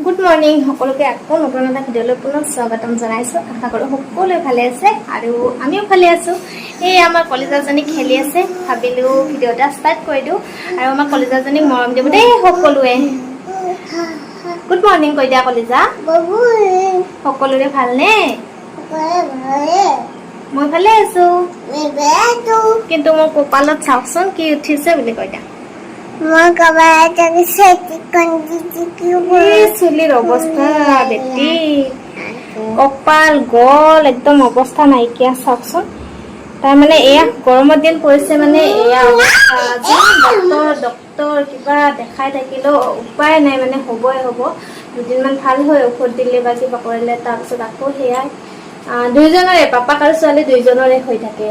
Good morning সকলোকে আকৌ নতুন এটা ভিডিঅ'লৈ পুনৰ স্বাগতম জনাইছোঁ। আশা কৰোঁ সকলোৱে ভালে আছে আৰু আমিও ভালে আছোঁ। এই আমাৰ কলিজাজনী খেলি আছে, ভাবিলোঁ ভিডিঅ' এটা ষ্টাৰ্ট কৰি দিওঁ আৰু আমাৰ কলিজাজনীক মৰম দিব দেই সকলোৱে। গুড মৰ্নিং কৈ দিয়া কলিজা। সকলোৰে ভালনে? মই ভালে আছোঁ, কিন্তু মোৰ কপালত চাওকচোন কি উঠিছে বুলি কৈ দিয়া। চুলিৰ অৱস্থা বেটি, কপাল গল একদম অৱস্থা নাইকিয়া চাওকচোন। তাৰমানে এয়া গৰমৰ দিন পৰিছে, মানে এয়া ডক্তৰ কিবা দেখাই থাকিলেও উপায় নাই, মানে হ'বই হ'ব। দুদিনমান ভাল হয় ঔষধ দিলে বা কিবা কৰিলে, তাৰপিছত আকৌ সেয়াই দুইজনৰে, পাপাক আৰু ছোৱালী দুইজনৰে হৈ থাকে।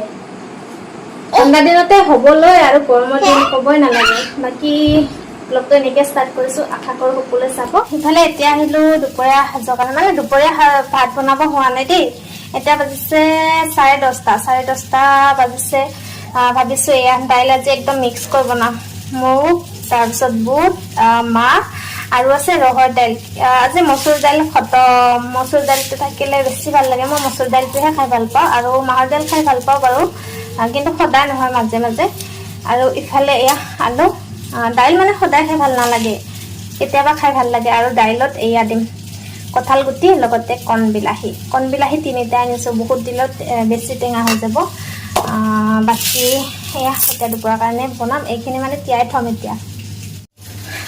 ঠাণ্ডা দিনতে হ'বলৈ আৰু গৰমৰ দিন ক'বই নালাগে। বাকী ব্লগটো এনেকৈ ষ্টাৰ্ট কৰিছোঁ, আশা কৰোঁ সকলোৱে চাব। সিফালে এতিয়া আহিলোঁ দুপৰীয়া সাজৰ কাৰণে, মানে দুপৰীয়া ভাত বনাব হোৱা নাই দেই। এতিয়া বাজিছে 10:30 বাজিছে। ভাবিছোঁ এয়া দাইল আজি একদম মিক্স কৰি বনাম। মুগ, তাৰপিছত বুট, মাহ আৰু আছে ৰহৰ দাইল। আজি মচুৰ দাইল খতম। মচুৰ দাইলটো থাকিলে বেছি ভাল লাগে। মই মচুৰ দাইলটোহে খাই ভাল পাওঁ আৰু মাহৰ দাইল খাই ভাল পাওঁ বাৰু, কিন্তু সদায় নহয়, মাজে মাজে। আৰু ইফালে এয়া আলু, দাইল মানে সদায় খাই ভাল নালাগে, কেতিয়াবা খাই ভাল লাগে। আৰু দাইলত এয়া দিম কঁঠাল গুটি, লগতে কণ বিলাহী 3টা আনিছোঁ। বহুত দিলত বেছি টেঙা হৈ যাব। বাকী এয়া এতিয়া দুপৰীয়াৰ কাৰণে বনাম। এইখিনি মানে তিয়াই থ'ম এতিয়া।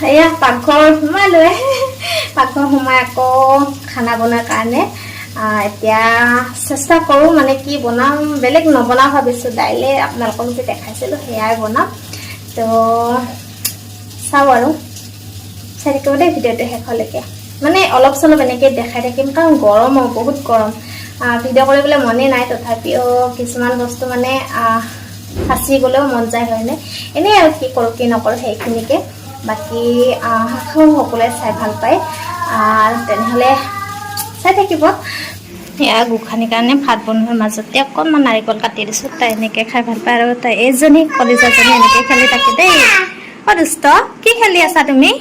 এয়া পাকঘৰ সোমালোৱে, পাকঘৰ সোমাই আকৌ খানা বনোৱাৰ কাৰণে এতিয়া চেষ্টা কৰোঁ, মানে কি বনাম, বেলেগ নবনাওঁ ভাবিছোঁ। দাইলে আপোনালোকক যে দেখাইছিলোঁ সেয়াই বনাম। তো চাওঁ আৰু চাই থাকিব দেই ভিডিঅ'টো শেষলৈকে। মানে অলপ চলপ এনেকৈ দেখাই থাকিম, কাৰণ গৰম বহুত গৰম। ভিডিঅ' কৰিবলৈ মনেই নাই, তথাপিও কিছুমান বস্তু মানে সাঁচি গ'লেও মন যায়, হয়নে? এনেই আৰু কি কৰোঁ কি নকৰোঁ সেইখিনিকে। বাকী সকলোৱে চাই ভাল পায়, তেনেহ'লে চাই থাকিব। এয়া গোখানিৰ কাৰণে ভাত বনোৱাৰ মাজতে অকণমান নাৰিকল কাটি দিছোঁ। তাই এনেকৈ খাই ভাল পায়, আৰু তাই এইজনী কলিজাজনী এনেকৈ খেলি থাকে দেই। দুষ্ট, কি খেলি আছা তুমি?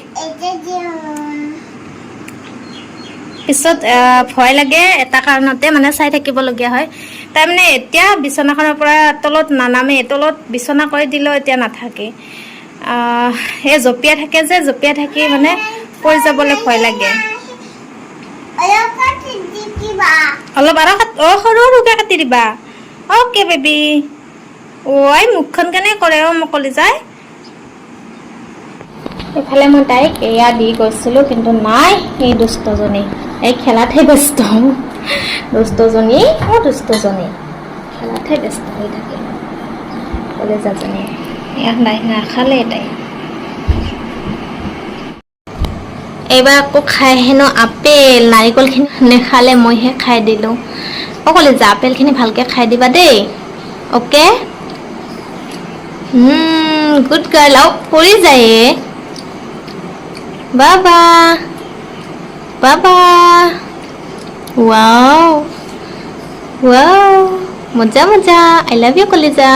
পিছত ভয় লাগে এটা কাৰণতে, মানে চাই থাকিবলগীয়া হয়। তাই মানে এতিয়া বিচনাখনৰ পৰা তলত নানামে, তলত বিচনা কৰি দিলেও এতিয়া নাথাকে। এই জঁপিয়াই থাকে যে, জঁপিয়াই থাকি মানে পৰি যাবলৈ ভয় লাগে। অলপ আৰু সৰু সৰুকে কাটি দিবা। Okay baby. মুখখন কেনে কৰে মোক কলিজাই। এইফালে মই তাইক এয়া দি গৈছিলোঁ, কিন্তু নাই, এই দুষ্টজনী এই খেলাতহে ব্যস্ত। দুষ্টজনী খেলাতহে ব্যস্ত হৈ থাকে কলিজাজনী। এয়া নাখালে তাই। এইবাৰ আকৌ খাই হেনো আপেল। নাৰিকলখিনি নেখালে, মইহে খাই দিলোঁ। কলিজা, আপেলখিনি ভালকৈ খাই দিবা দেই, অ'কে? Good girl. পৰি যায় বাবা, ৱাও মজা মজা। আই লাভ ইউ কলিজা।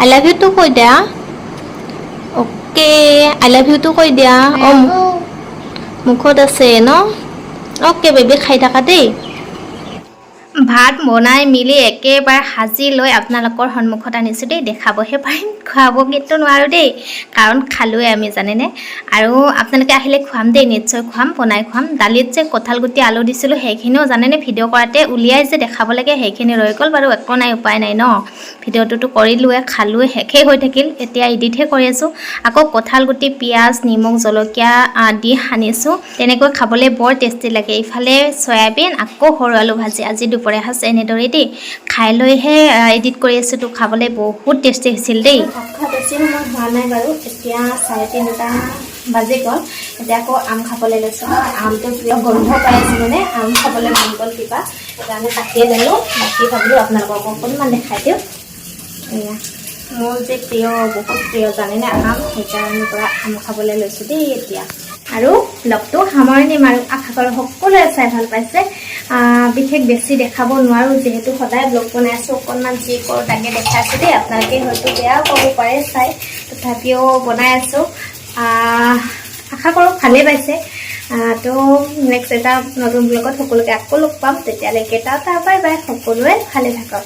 আই লাভ ইউ টো কৈ দিয়া। অ'কে, আই লাভ ইউ টো কৈ দিয়া। মুখত আছে ন? অ'কে বেবী, খাই থাকা দেই। ভাত বনাই মেলি একেবাৰে সাজি লৈ আপোনালোকৰ সন্মুখত আনিছোঁ দেই। দেখাবহে পাৰিম, খুৱাব কিন্তু নোৱাৰোঁ দেই, কাৰণ খালোৱে আমি, জানেনে? আৰু আপোনালোকে আহিলে খুৱাম দেই, নিশ্চয় খুৱাম, বনাই খুৱাম। দালিত যে কঁঠাল গুটি আলু দিছিলোঁ, সেইখিনিও জানেনে ভিডিঅ' কৰাতে উলিয়াই যে দেখাব লাগে, সেইখিনি ৰৈ গ'ল বাৰু। একো নাই, উপায় নাই ন। ভিডিঅ'টোতো কৰিলোৱে, খালোৱে, শেষেই হৈ থাকিল। এতিয়া এডিটহে কৰি আছোঁ। আকৌ কঁঠাল গুটি, পিঁয়াজ, নিমখ, জলকীয়া দি সানিছোঁ। তেনেকৈ খাবলৈ বৰ টেষ্টি লাগে। ইফালে চয়াবিন, আকৌ সৰু আলু ভাজি। আজি দুপৰীয়া সাজ এনেদৰেই দেই, খাই লৈহে এডিট কৰি আছোঁ। তো খাবলৈ বহুত টেষ্টি হৈছিল দেই। ভাত খোৱা বেছি সময় হোৱা নাই বাৰু, এতিয়া 3:30 বাজি গ'ল। এতিয়া আকৌ আম খাবলৈ লৈছোঁ। আমটো প্ৰিয়, গোন্ধ পাই আছোঁ, মানে আম খাবলৈ মন গ'ল কিবা, সেইকাৰণে কাটিয়ে দিলোঁ। বাকী ভাবিলোঁ আপোনালোকক অকণমান দেখাই দিওঁ। এয়া মোৰ যে প্ৰিয়, বহুত প্ৰিয়, জানেনে আম, সেইকাৰণে পৰা আম খাবলৈ লৈছোঁ দেই এতিয়া। আৰু ব্লগটো সামৰণি মাৰোঁ। আশা কৰোঁ সকলোৱে চাই ভাল পাইছে। বিশেষ বেছি দেখাব নোৱাৰোঁ, যিহেতু সদায় ব্লগ বনাই আছোঁ। অকণমান যি কৰোঁ তাকে দেখাইছোঁ দেই। আপোনালোকে হয়তো বেয়াও পাব পাৰে চাই, তথাপিও বনাই আছোঁ। আশা কৰোঁ ভালেই পাইছে। তো নেক্সট এটা নতুন ব্লগত সকলোকে আকৌ লগ পাম তেতিয়ালৈকে টাটা বাই বাই সকলোৱে ভালে থাকক